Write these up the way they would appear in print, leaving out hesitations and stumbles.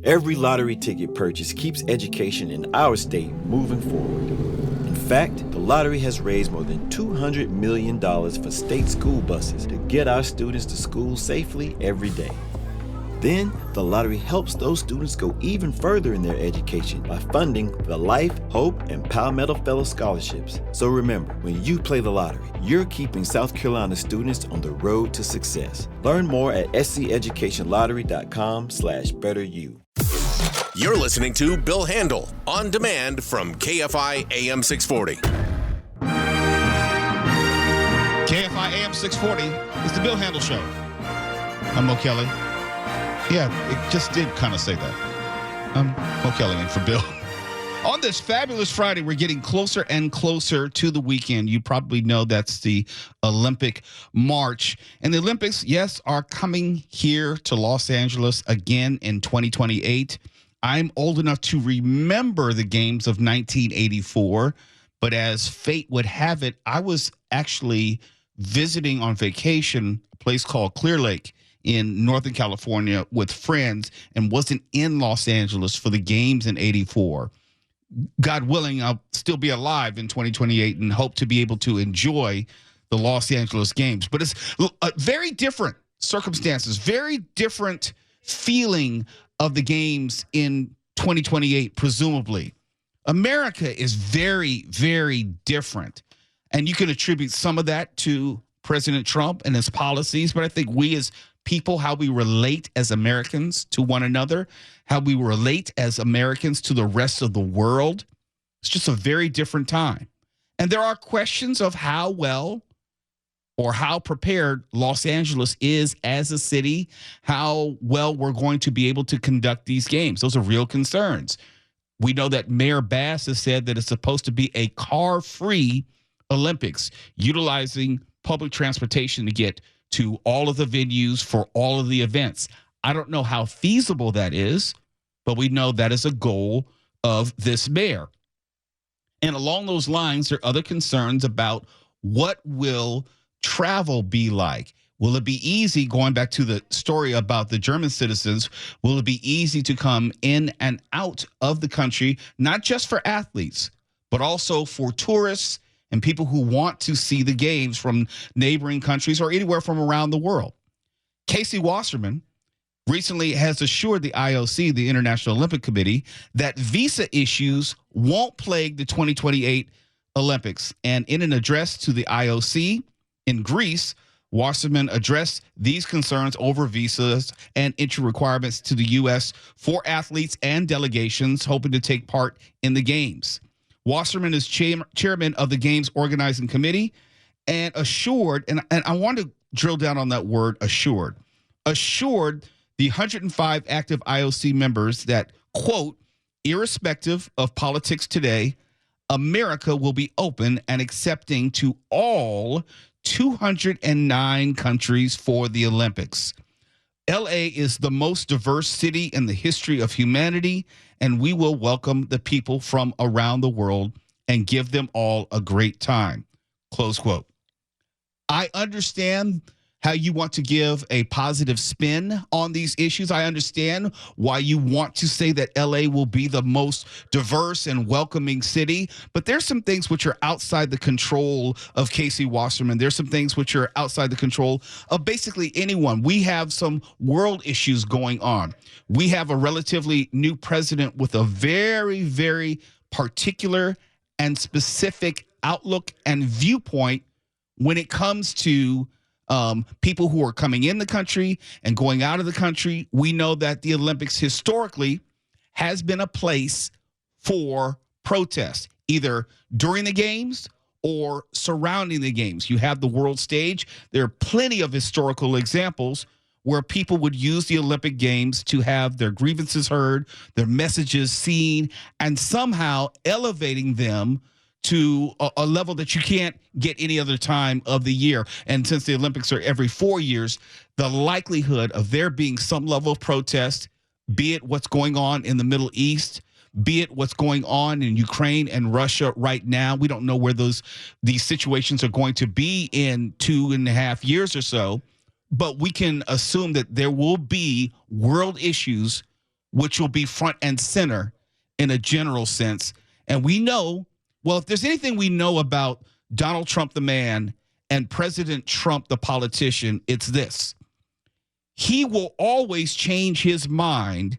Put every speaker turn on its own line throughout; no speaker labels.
Every lottery ticket purchase keeps education in our state moving forward. In fact, the lottery has raised more than $200 million for state school buses to get our students to school safely every day. Then, the lottery helps those students go even further in their education by funding the Life, Hope, and Palmetto Fellow Scholarships. So remember, when you play the lottery, you're keeping South Carolina students on the road to success. Learn more at sceducationlottery.com/betteryou.
You're listening to Bill Handel, on demand from KFI AM 640.
KFI AM 640 is the Bill Handel Show. I'm Mo Kelly. Yeah, it just did kind of say that. I'm Mo Kelly in for Bill. On this fabulous Friday, we're getting closer and closer to the weekend. You probably know that's the Olympic March. And the Olympics, yes, are coming here to Los Angeles again in 2028. I'm old enough to remember the games of 1984, but as fate would have it, I was actually visiting on vacation a place called Clear Lake in Northern California with friends and wasn't in Los Angeles for the games in 84. God willing, I'll still be alive in 2028 and hope to be able to enjoy the Los Angeles games. But it's very different circumstances, very different feeling of the games in 2028, presumably. America is very, very different. And you can attribute some of that to President Trump and his policies, but I think we as people, how we relate as Americans to one another, how we relate as Americans to the rest of the world. It's just a very different time. And there are questions of how well or how prepared Los Angeles is as a city, how well we're going to be able to conduct these games. Those are real concerns. We know that Mayor Bass has said that it's supposed to be a car-free Olympics, utilizing public transportation to get to all of the venues for all of the events. I don't know how feasible that is, but we know that is a goal of this mayor. And along those lines, there are other concerns about what will travel be like. Will it be easy, going back to the story about the German citizens, will it be easy to come in and out of the country, not just for athletes, but also for tourists and people who want to see the games from neighboring countries or anywhere from around the world? Casey Wasserman recently has assured the IOC, the International Olympic Committee, that visa issues won't plague the 2028 Olympics. And in an address to the IOC in Greece, Wasserman addressed these concerns over visas and entry requirements to the U.S. for athletes and delegations hoping to take part in the games. Wasserman is chairman of the Games Organizing Committee and assured, and I want to drill down on that word, assured the 105 active IOC members that, quote, irrespective of politics today, America will be open and accepting to all 209 countries for the Olympics. L.A. is the most diverse city in the history of humanity, and we will welcome the people from around the world and give them all a great time, close quote. I understand how you want to give a positive spin on these issues. I understand why you want to say that LA will be the most diverse and welcoming city, but there's some things which are outside the control of Casey Wasserman. There's some things which are outside the control of basically anyone. We have some world issues going on. We have a relatively new president with a very, very particular and specific outlook and viewpoint when it comes to people who are coming in the country and going out of the country. We know that the Olympics historically has been a place for protest, either during the games or surrounding the games. You have the world stage. There are plenty of historical examples where people would use the Olympic Games to have their grievances heard, their messages seen, and somehow elevating them to a level that you can't get any other time of the year. And since the Olympics are every 4 years, the likelihood of there being some level of protest, be it what's going on in the Middle East, be it what's going on in Ukraine and Russia right now, we don't know where these situations are going to be in 2.5 years or so, but we can assume that there will be world issues which will be front and center in a general sense. And we know, well, if there's anything we know about Donald Trump, the man, and President Trump, the politician, it's this. He will always change his mind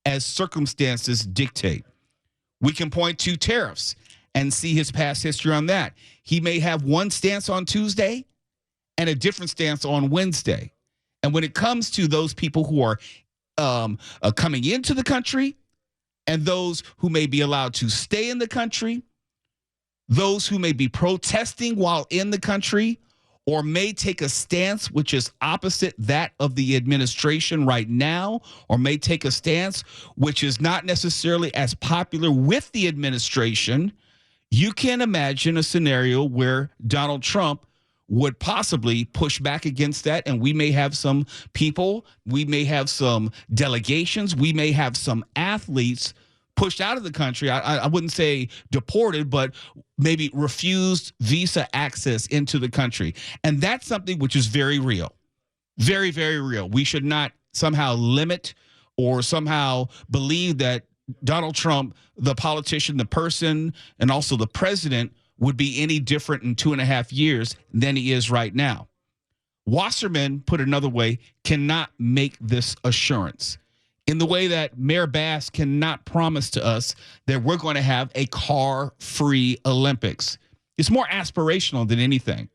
as circumstances dictate. We can point to tariffs and see his past history on that. He may have one stance on Tuesday and a different stance on Wednesday. And when it comes to those people who are coming into the country and those who may be allowed to stay in the country, those who may be protesting while in the country, or may take a stance which is opposite that of the administration right now, or may take a stance which is not necessarily as popular with the administration, you can imagine a scenario where Donald Trump would possibly push back against that. And we may have some people, we may have some delegations, we may have some athletes pushed out of the country. I wouldn't say deported, but maybe refused visa access into the country. And that's something which is very real, very, very real. We should not somehow limit or somehow believe that Donald Trump, the politician, the person, and also the president would be any different in 2.5 years than he is right now. Wasserman, put another way, cannot make this assurance in the way that Mayor Bass cannot promise to us that we're going to have a car-free Olympics. It's more aspirational than anything.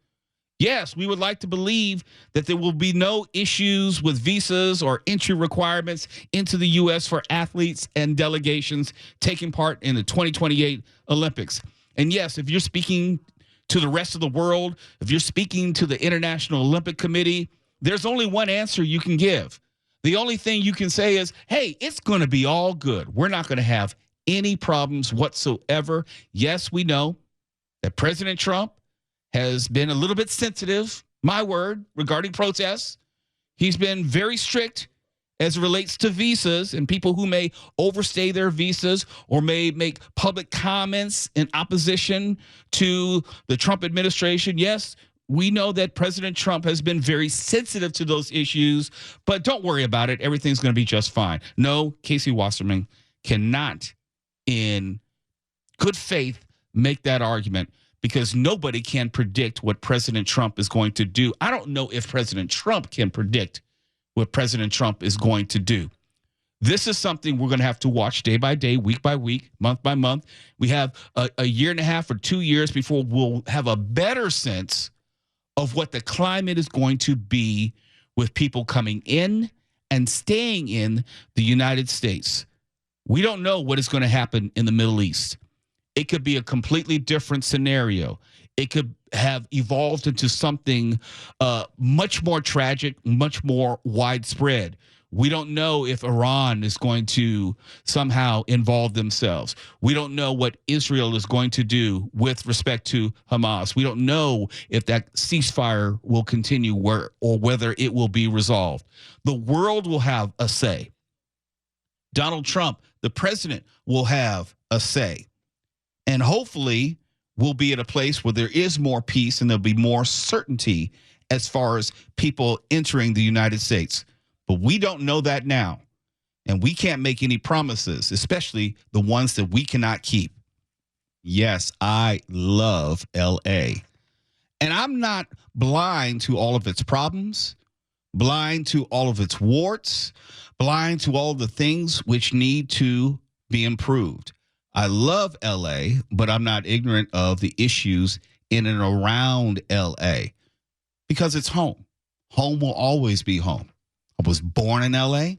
Yes, we would like to believe that there will be no issues with visas or entry requirements into the U.S. for athletes and delegations taking part in the 2028 Olympics. And yes, if you're speaking to the rest of the world, if you're speaking to the International Olympic Committee, there's only one answer you can give. The only thing you can say is, hey, it's going to be all good. We're not going to have any problems whatsoever. Yes, we know that President Trump has been a little bit sensitive, my word, regarding protests. He's been very strict as it relates to visas and people who may overstay their visas or may make public comments in opposition to the Trump administration. Yes, we know that President Trump has been very sensitive to those issues, but don't worry about it. Everything's going to be just fine. No, Casey Wasserman cannot, in good faith, make that argument because nobody can predict what President Trump is going to do. I don't know if President Trump can predict what President Trump is going to do. This is something we're going to have to watch day by day, week by week, month by month. We have a year and a half or 2 years before we'll have a better sense of what the climate is going to be with people coming in and staying in the United States. We don't know what is going to happen in the Middle East. It could be a completely different scenario. It could have evolved into something much more tragic, much more widespread. We don't know if Iran is going to somehow involve themselves. We don't know what Israel is going to do with respect to Hamas. We don't know if that ceasefire will continue or whether it will be resolved. The world will have a say. Donald Trump, the president, will have a say. And hopefully we'll be at a place where there is more peace and there'll be more certainty as far as people entering the United States. But we don't know that now. And we can't make any promises, especially the ones that we cannot keep. Yes, I love L.A. And I'm not blind to all of its problems, blind to all of its warts, blind to all the things which need to be improved. I love L.A., but I'm not ignorant of the issues in and around L.A. because it's home. Home will always be home. I was born in L.A.,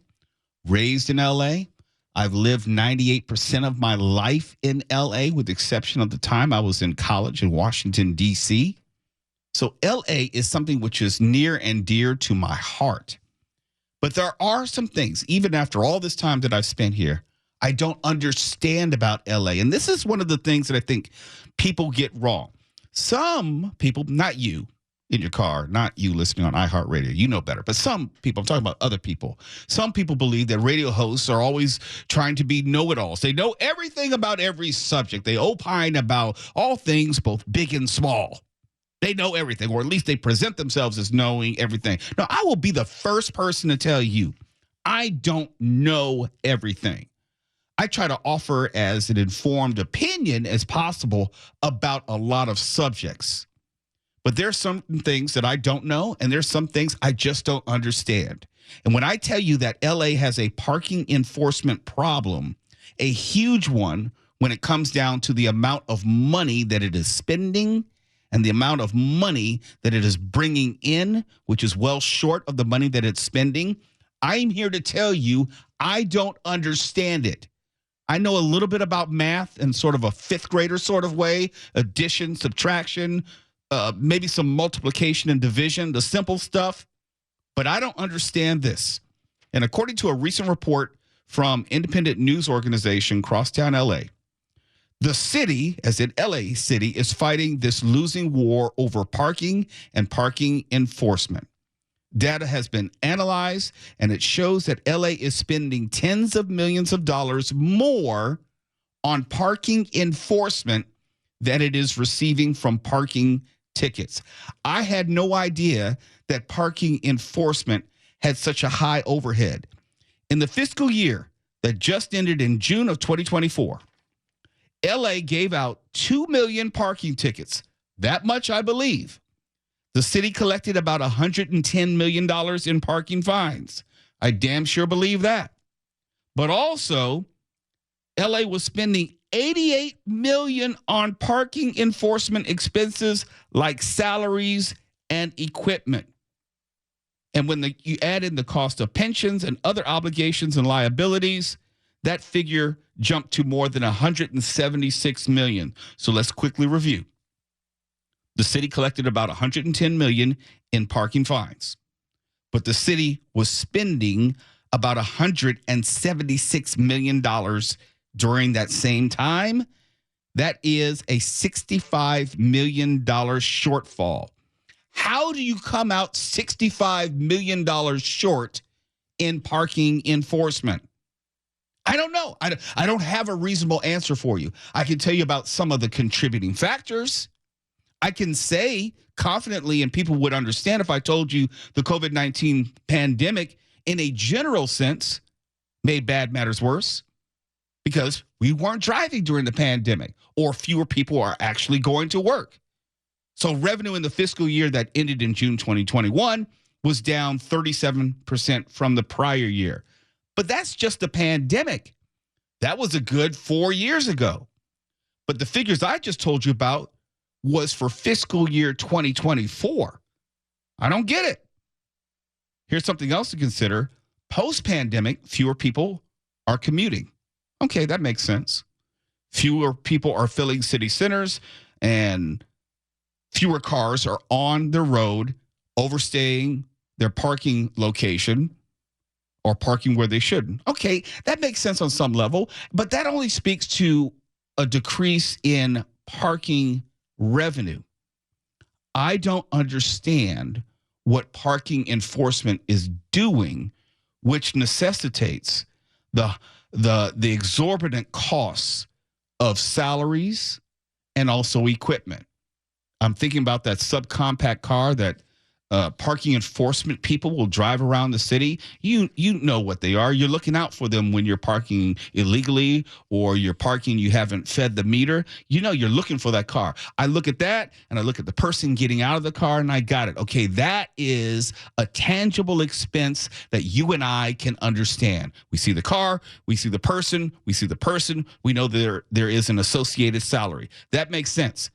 raised in L.A. I've lived 98% of my life in L.A., with the exception of the time I was in college in Washington, D.C. So L.A. is something which is near and dear to my heart. But there are some things, even after all this time that I've spent here, I don't understand about L.A. And this is one of the things that I think people get wrong. Some people, not you in your car, not you listening on iHeartRadio, you know better. But some people, I'm talking about other people. Some people believe that radio hosts are always trying to be know-it-alls. They know everything about every subject. They opine about all things, both big and small. They know everything, or at least they present themselves as knowing everything. Now, I will be the first person to tell you, I don't know everything. I try to offer as an informed opinion as possible about a lot of subjects. But there's some things that I don't know, and there's some things I just don't understand. And when I tell you that LA has a parking enforcement problem, a huge one when it comes down to the amount of money that it is spending and the amount of money that it is bringing in, which is well short of the money that it's spending, I'm here to tell you I don't understand it. I know a little bit about math in sort of a fifth grader sort of way, addition, subtraction, maybe some multiplication and division, the simple stuff, but I don't understand this. And according to a recent report from independent news organization Crosstown LA, the city, as in LA City, is fighting this losing war over parking and parking enforcement. Data has been analyzed, and it shows that LA is spending tens of millions of dollars more on parking enforcement than it is receiving from parking tickets. I had no idea that parking enforcement had such a high overhead. In the fiscal year that just ended in June of 2024, LA gave out 2 million parking tickets. That much, I believe. The city collected about $110 million in parking fines. I damn sure believe that. But also, LA was spending $88 million on parking enforcement expenses like salaries and equipment. And when you add in the cost of pensions and other obligations and liabilities, that figure jumped to more than $176 million. So let's quickly review. The city collected about $110 million in parking fines, but the city was spending about $176 million during that same time. That is a $65 million shortfall. How do you come out $65 million short in parking enforcement? I don't know. I don't have a reasonable answer for you. I can tell you about some of the contributing factors. I can say confidently, and people would understand if I told you the COVID-19 pandemic, in a general sense, made bad matters worse because we weren't driving during the pandemic, or fewer people are actually going to work. So revenue in the fiscal year that ended in June 2021 was down 37% from the prior year. But that's just the pandemic. That was a good 4 years ago. But the figures I just told you about was for fiscal year 2024. I don't get it. Here's something else to consider. Post-pandemic, fewer people are commuting. Okay, that makes sense. Fewer people are filling city centers, and fewer cars are on the road overstaying their parking location or parking where they shouldn't. Okay, that makes sense on some level, but that only speaks to a decrease in parking revenue. I don't understand what parking enforcement is doing, which necessitates the exorbitant costs of salaries and also equipment. I'm thinking about that subcompact car that parking enforcement people will drive around the city. You know what they are. You're looking out for them when you're parking illegally or you're parking, you haven't fed the meter. You know you're looking for that car. I look at that and I look at the person getting out of the car and I got it. Okay, that is a tangible expense that you and I can understand. We see the car, we see the person, we know there is an associated salary. That makes sense.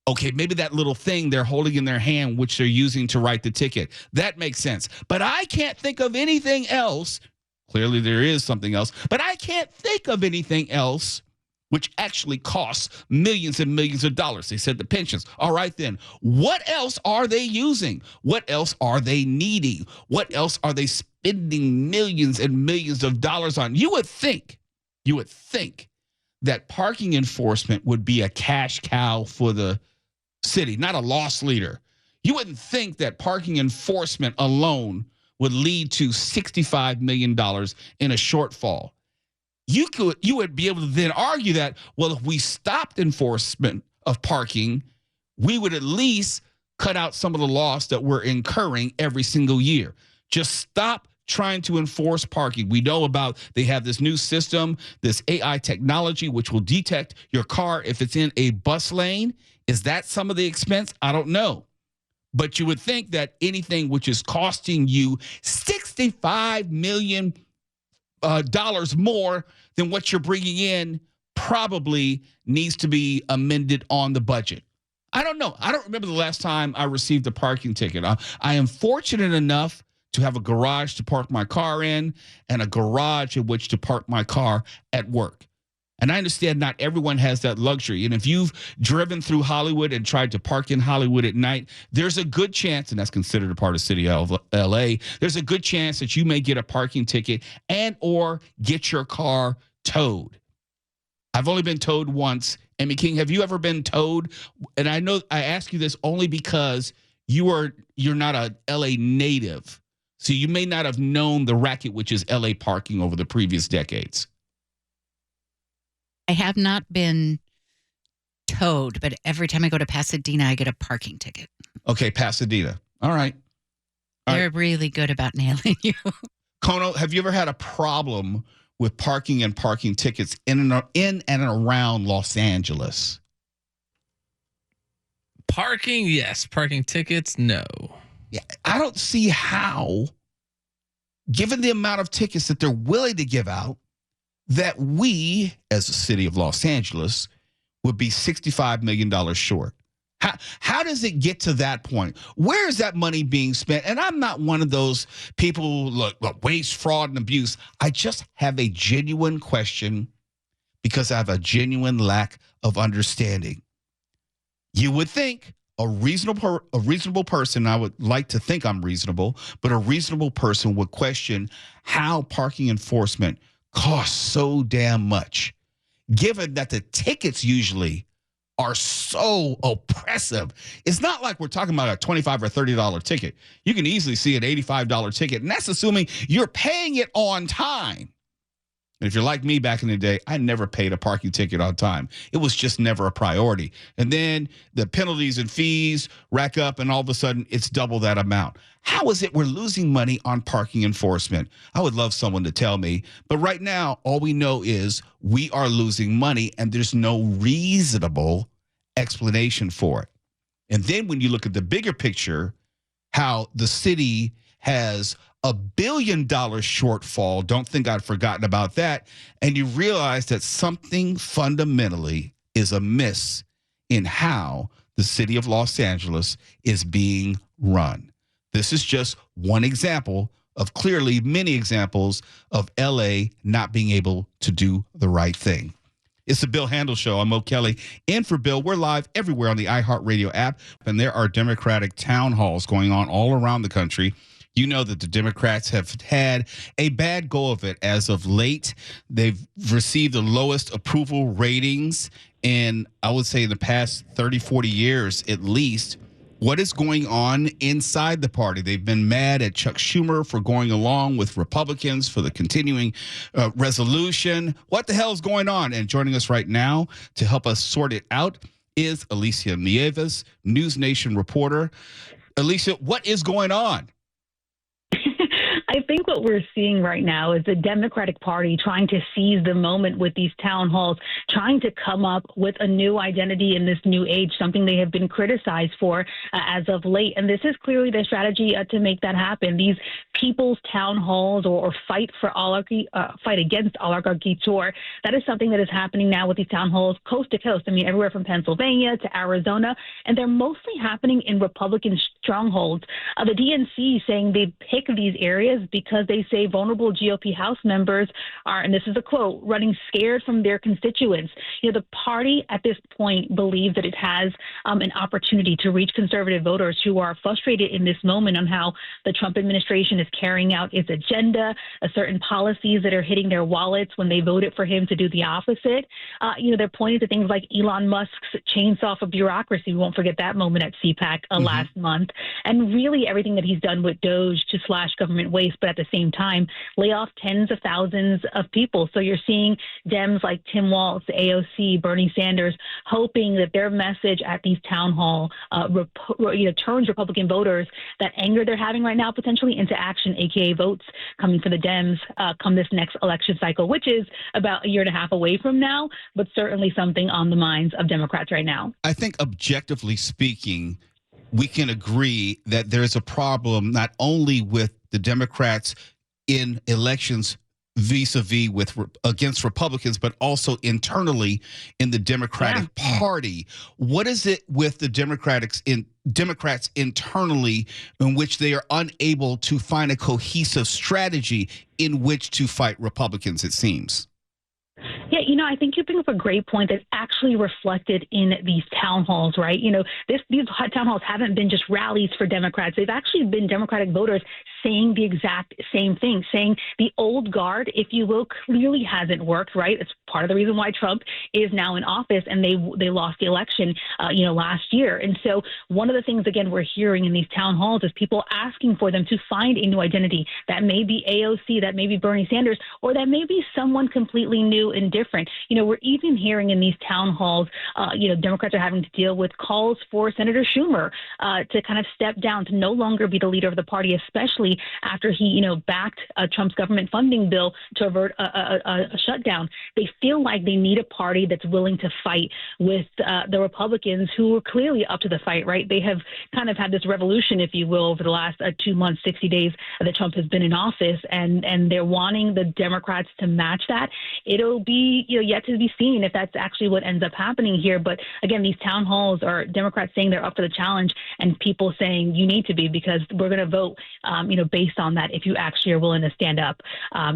Okay, maybe that little thing they're holding in their hand, which they're using to write the ticket. That makes sense. But I can't think of anything else. Clearly there is something else. But I can't think of anything else which actually costs millions and millions of dollars. They said the pensions. All right, then. What else are they using? What else are they needing? What else are they spending millions and millions of dollars on? You would think that parking enforcement would be a cash cow for the city, not a loss leader. You wouldn't think that parking enforcement alone would lead to $65 million in a shortfall. You would be able to then argue that, well, if we stopped enforcement of parking, we would at least cut out some of the loss that we're incurring every single year. Just stop trying to enforce parking. We know they have this new system, this AI technology, which will detect your car if it's in a bus lane. Is that some of the expense? I don't know. But you would think that anything which is costing you $65 million dollars more than what you're bringing in probably needs to be amended on the budget. I don't know. I don't remember the last time I received a parking ticket. I am fortunate enough to have a garage to park my car in and a garage in which to park my car at work. And I understand not everyone has that luxury. And if you've driven through Hollywood and tried to park in Hollywood at night, there's a good chance, and that's considered a part of the city of L.A., there's a good chance that you may get a parking ticket and or get your car towed. I've only been towed once. Amy King, have you ever been towed? And I know I ask you this only because you're not a L.A. native. So you may not have known the racket, which is L.A. parking over the previous decades.
I have not been towed, but every time I go to Pasadena, I get a parking ticket.
Okay, Pasadena. All right.
They're really good about nailing you.
Kono, have you ever had a problem with parking and parking tickets in and around Los Angeles?
Parking, yes. Parking tickets, no.
Yeah, I don't see how, given the amount of tickets that they're willing to give out, that we, as the city of Los Angeles, would be $65 million short. How does it get to that point? Where is that money being spent? And I'm not one of those people who look, waste, fraud, and abuse. I just have a genuine question because I have a genuine lack of understanding. You would think a reasonable person, I would like to think I'm reasonable, but a reasonable person would question how parking enforcement costs so damn much, given that the tickets usually are so oppressive. It's not like we're talking about a $25 or $30 ticket. You can easily see an $85 ticket, and that's assuming you're paying it on time. And if you're like me back in the day, I never paid a parking ticket on time. It was just never a priority. And then the penalties and fees rack up, and all of a sudden, it's double that amount. How is it we're losing money on parking enforcement? I would love someone to tell me. But right now, all we know is we are losing money, and there's no reasonable explanation for it. And then when you look at the bigger picture, how the city has $1 billion shortfall. Don't think I'd forgotten about that. And you realize that something fundamentally is amiss in how the city of Los Angeles is being run. This is just one example of clearly many examples of LA not being able to do the right thing. It's the Bill Handel Show. I'm Mo Kelly. In for Bill. We're live everywhere on the iHeartRadio app. And there are Democratic town halls going on all around the country. You know that the Democrats have had a bad go of it as of late. They've received the lowest approval ratings in, I would say, the past 30, 40 years at least. What is going on inside the party? They've been mad at Chuck Schumer for going along with Republicans for the continuing resolution. What the hell is going on? And joining us right now to help us sort it out is Alicia Nieves, NewsNation reporter. Alicia, what is going on?
I think what we're seeing right now is the Democratic Party trying to seize the moment with these town halls, trying to come up with a new identity in this new age, something they have been criticized for as of late. And this is clearly their strategy to make that happen. These people's town halls or fight for oligarchy, fight against oligarchy tour. That is something that is happening now with these town halls coast to coast. I mean, everywhere from Pennsylvania to Arizona, and they're mostly happening in Republican strongholds. The DNC saying they pick these areas because they say vulnerable GOP House members are, and this is a quote, running scared from their constituents. You know, the party at this point believes that it has an opportunity to reach conservative voters who are frustrated in this moment on how the Trump administration is carrying out its agenda, certain policies that are hitting their wallets when they voted for him to do the opposite. They're pointing to things like Elon Musk's chainsaw for bureaucracy. We won't forget that moment at CPAC last month. and really everything that he's done with DOGE to slash government waste, but at the same time, lay off tens of thousands of people. So you're seeing Dems like Tim Walz, AOC, Bernie Sanders, hoping that their message at these town hall turns Republican voters, that anger they're having right now potentially, into action, aka votes coming for the Dems come this next election cycle, which is about a year and a half away from now, but certainly something on the minds of Democrats right now.
I think objectively speaking, we can agree that there is a problem not only with the Democrats in elections vis-a-vis against Republicans, but also internally in the Democratic Party. What is it with the Democrats internally in which they are unable to find a cohesive strategy in which to fight Republicans, it seems?
Yeah, I think you bring up a great point that's actually reflected in these town halls, right? These town halls haven't been just rallies for Democrats. They've actually been Democratic voters saying the exact same thing, saying the old guard, if you will, clearly hasn't worked, right? It's part of the reason why Trump is now in office, and they lost the election, last year. And so one of the things, again, we're hearing in these town halls is people asking for them to find a new identity. That may be AOC, that may be Bernie Sanders, or that may be someone completely new and different. We're even hearing in these town halls, Democrats are having to deal with calls for Senator Schumer to kind of step down, to no longer be the leader of the party, especially after he, backed Trump's government funding bill to avert a shutdown. They feel like they need a party that's willing to fight with the Republicans, who are clearly up to the fight, right? They have kind of had this revolution, if you will, over the last 2 months, 60 days that Trump has been in office, and they're wanting the Democrats to match that. It'll be yet to be seen if that's actually what ends up happening here. But again, these town halls are Democrats saying they're up for the challenge, and people saying you need to be, because we're going to vote, based on that, if you actually are willing to stand up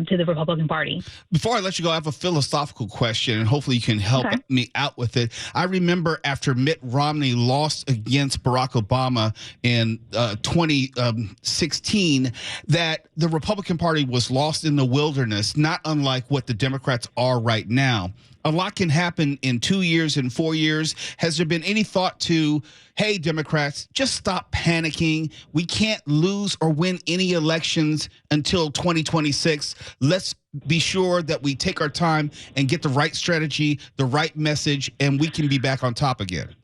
to the Republican Party.
Before I let you go, I have a philosophical question, and hopefully you can help me out with it. I remember after Mitt Romney lost against Barack Obama in 2016, that the Republican Party was lost in the wilderness, not unlike what the Democrats are right now. A lot can happen in 2 years and 4 years. Has there been any thought to, hey, Democrats, just stop panicking. We can't lose or win any elections until 2026. Let's be sure that we take our time and get the right strategy, the right message, and we can be back on top again?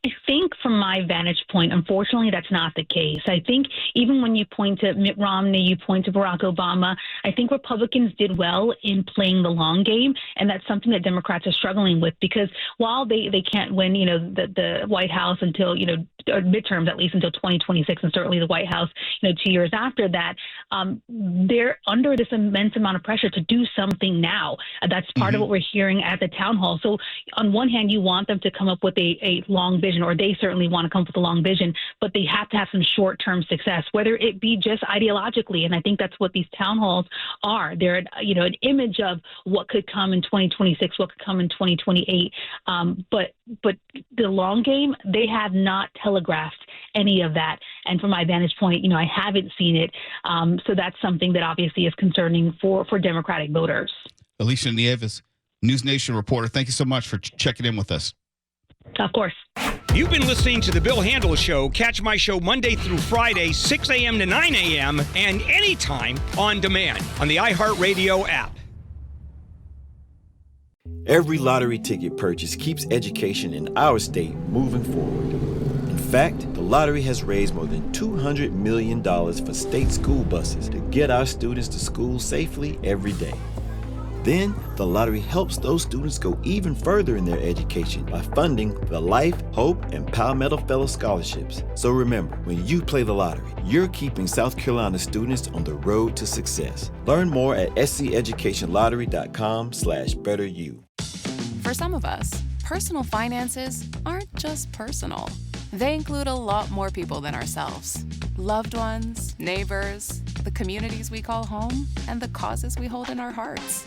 I think from my vantage point, unfortunately, that's not the case. I think even when you point to Mitt Romney, you point to Barack Obama, I think Republicans did well in playing the long game. And that's something that Democrats are struggling with, because while they can't win, the White House until, or midterms, at least until 2026, and certainly the White House, 2 years after that, they're under this immense amount of pressure to do something now. That's part of what we're hearing at the town hall. So on one hand, you want them to come up with a long vision, or they certainly want to come up with a long vision, but they have to have some short-term success, whether it be just ideologically. And I think that's what these town halls are. They're, an image of what could come in 2026, what could come in 2028. But the long game, they have not telegraphed any of that. And from my vantage point, I haven't seen it. So that's something that obviously is concerning for Democratic voters. Alicia
Nieves, NewsNation reporter, thank you so much for checking in with us.
Of course.
You've been listening to The Bill Handel Show. Catch my show Monday through Friday, 6 a.m. to 9 a.m. and anytime on demand on the iHeartRadio app.
Every lottery ticket purchase keeps education in our state moving forward. In fact, the lottery has raised more than $200 million for state school buses to get our students to school safely every day. Then, the lottery helps those students go even further in their education by funding the Life, Hope, and Palmetto Fellow Scholarships. So remember, when you play the lottery, you're keeping South Carolina students on the road to success. Learn more at sceducationlottery.com/betteryou.
For some of us, personal finances aren't just personal. They include a lot more people than ourselves. Loved ones, neighbors, the communities we call home, and the causes we hold in our hearts.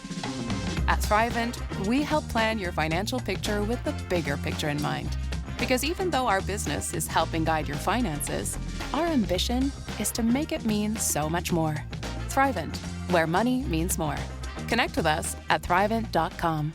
At Thrivent, we help plan your financial picture with the bigger picture in mind. Because even though our business is helping guide your finances, our ambition is to make it mean so much more. Thrivent, where money means more. Connect with us at Thrivent.com.